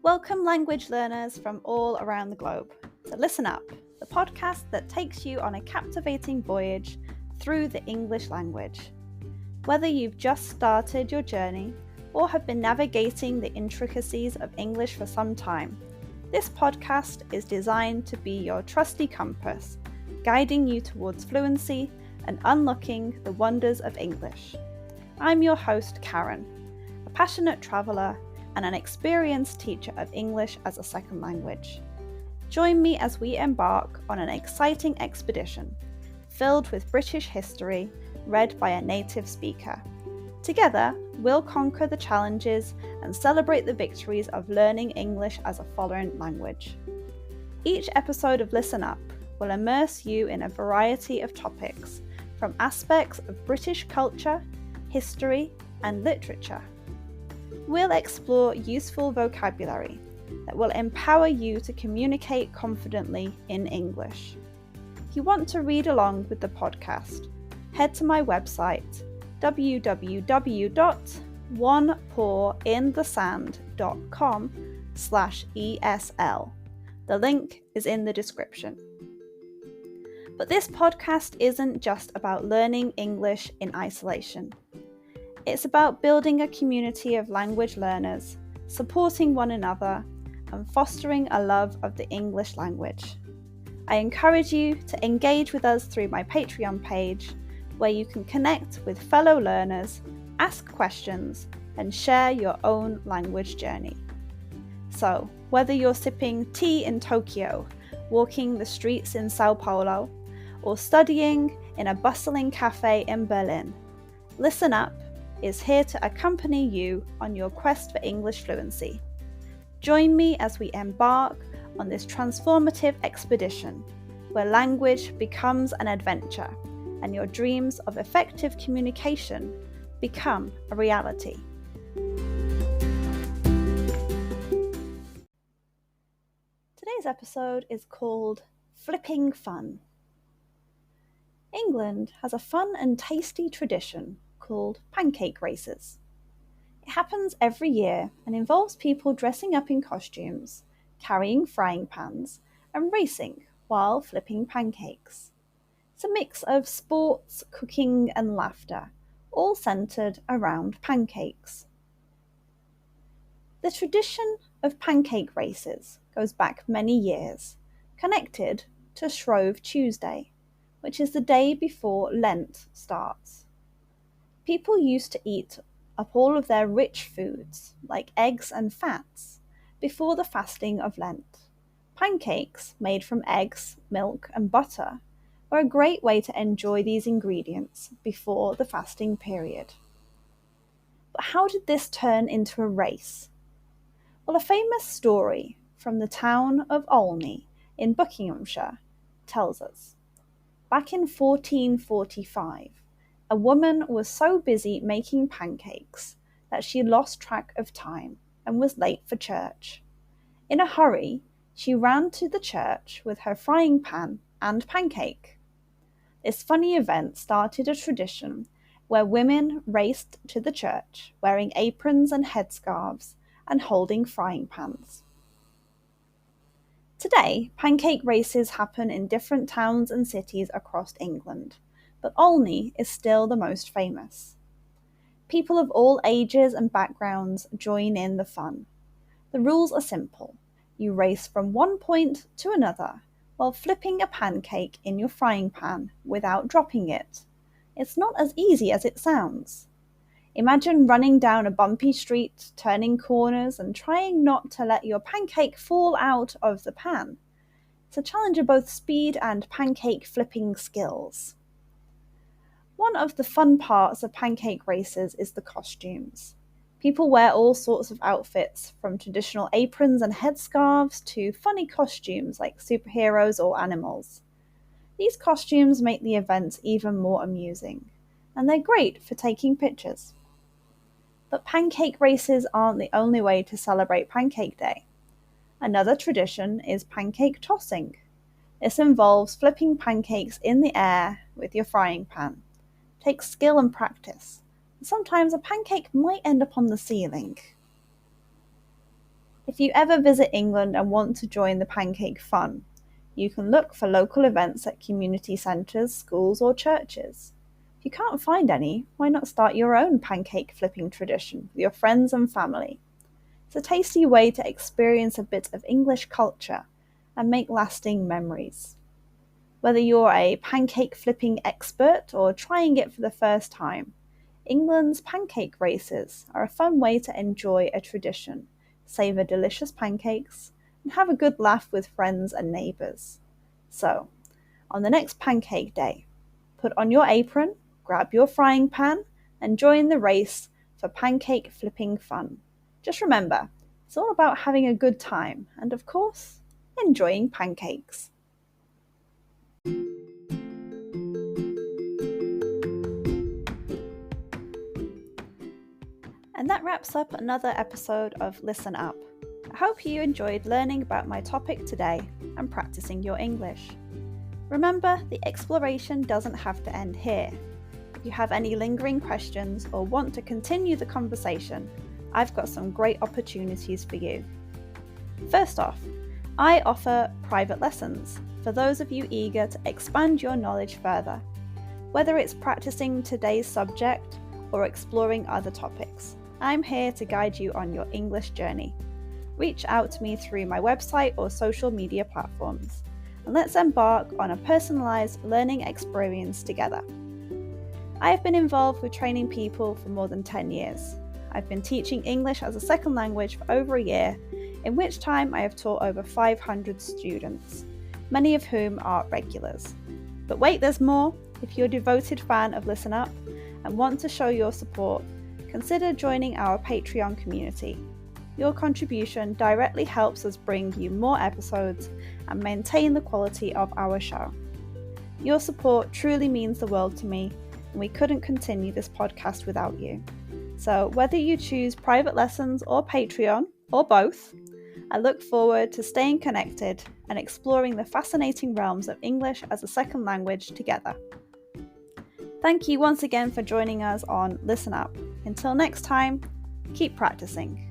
Welcome language learners from all around the globe to Listen Up, the podcast that takes you on a captivating voyage through the English language. Whether you've just started your journey or have been navigating the intricacies of English for some time, this podcast is designed to be your trusty compass, guiding you towards fluency and unlocking the wonders of English. I'm your host, Karen, a passionate traveller and an experienced teacher of English as a second language. Join me as we embark on an exciting expedition filled with British history read by a native speaker. Together, we'll conquer the challenges and celebrate the victories of learning English as a foreign language. Each episode of Listen Up will immerse you in a variety of topics, from aspects of British culture, history, and literature. We'll explore useful vocabulary that will empower you to communicate confidently in English. If you want to read along with the podcast, head to my website www.onepawinthesand.com/ESL. The link is in the description. But this podcast isn't just about learning English in isolation. It's about building a community of language learners, supporting one another, and fostering a love of the English language. I encourage you to engage with us through my Patreon page, where you can connect with fellow learners, ask questions, and share your own language journey. So, whether you're sipping tea in Tokyo, walking the streets in Sao Paulo, or studying in a bustling cafe in Berlin, Listen Up is here to accompany you on your quest for English fluency. Join me as we embark on this transformative expedition, where language becomes an adventure and your dreams of effective communication become a reality. Today's episode is called Flipping Fun. England has a fun and tasty tradition called pancake races. It happens every year and involves people dressing up in costumes, carrying frying pans, and racing while flipping pancakes. It's a mix of sports, cooking, and laughter, all centered around pancakes. The tradition of pancake races goes back many years, connected to Shrove Tuesday, which is the day before Lent starts. People used to eat up all of their rich foods, like eggs and fats, before the fasting of Lent. Pancakes, made from eggs, milk, and butter, were a great way to enjoy these ingredients before the fasting period. But how did this turn into a race? Well, a famous story from the town of Olney in Buckinghamshire tells us. Back in 1445, a woman was so busy making pancakes that she lost track of time and was late for church. In a hurry, she ran to the church with her frying pan and pancake. This funny event started a tradition where women raced to the church wearing aprons and headscarves and holding frying pans. Today, pancake races happen in different towns and cities across England, but Olney is still the most famous. People of all ages and backgrounds join in the fun. The rules are simple. You race from one point to another while flipping a pancake in your frying pan without dropping it. It's not as easy as it sounds. Imagine running down a bumpy street, turning corners, and trying not to let your pancake fall out of the pan. It's a challenge of both speed and pancake flipping skills. One of the fun parts of pancake races is the costumes. People wear all sorts of outfits, from traditional aprons and headscarves to funny costumes like superheroes or animals. These costumes make the event even more amusing, and they're great for taking pictures. But pancake races aren't the only way to celebrate Pancake Day. Another tradition is pancake tossing. This involves flipping pancakes in the air with your frying pan. It takes skill and practice. Sometimes a pancake might end up on the ceiling. If you ever visit England and want to join the pancake fun, you can look for local events at community centres, schools or churches. If you can't find any, why not start your own pancake flipping tradition with your friends and family? It's a tasty way to experience a bit of English culture and make lasting memories. Whether you're a pancake flipping expert or trying it for the first time, England's pancake races are a fun way to enjoy a tradition, savour delicious pancakes, and have a good laugh with friends and neighbours. So, on the next pancake day, put on your apron, grab your frying pan, and join the race for pancake flipping fun. Just remember, it's all about having a good time and, of course, enjoying pancakes. And that wraps up another episode of Listen Up. I hope you enjoyed learning about my topic today and practicing your English. Remember, the exploration doesn't have to end here. If you have any lingering questions or want to continue the conversation, I've got some great opportunities for you. First off, I offer private lessons for those of you eager to expand your knowledge further, whether it's practicing today's subject or exploring other topics. I'm here to guide you on your English journey. Reach out to me through my website or social media platforms, and let's embark on a personalised learning experience together. I have been involved with training people for more than 10 years. I've been teaching English as a second language for over a year, in which time I have taught over 500 students, many of whom are regulars. But wait, there's more. If you're a devoted fan of Listen Up and want to show your support, consider joining our Patreon community. Your contribution directly helps us bring you more episodes and maintain the quality of our show. Your support truly means the world to me, and we couldn't continue this podcast without you. So whether you choose private lessons or Patreon, or both, I look forward to staying connected and exploring the fascinating realms of English as a second language together. Thank you once again for joining us on Listen Up. Until next time, keep practicing.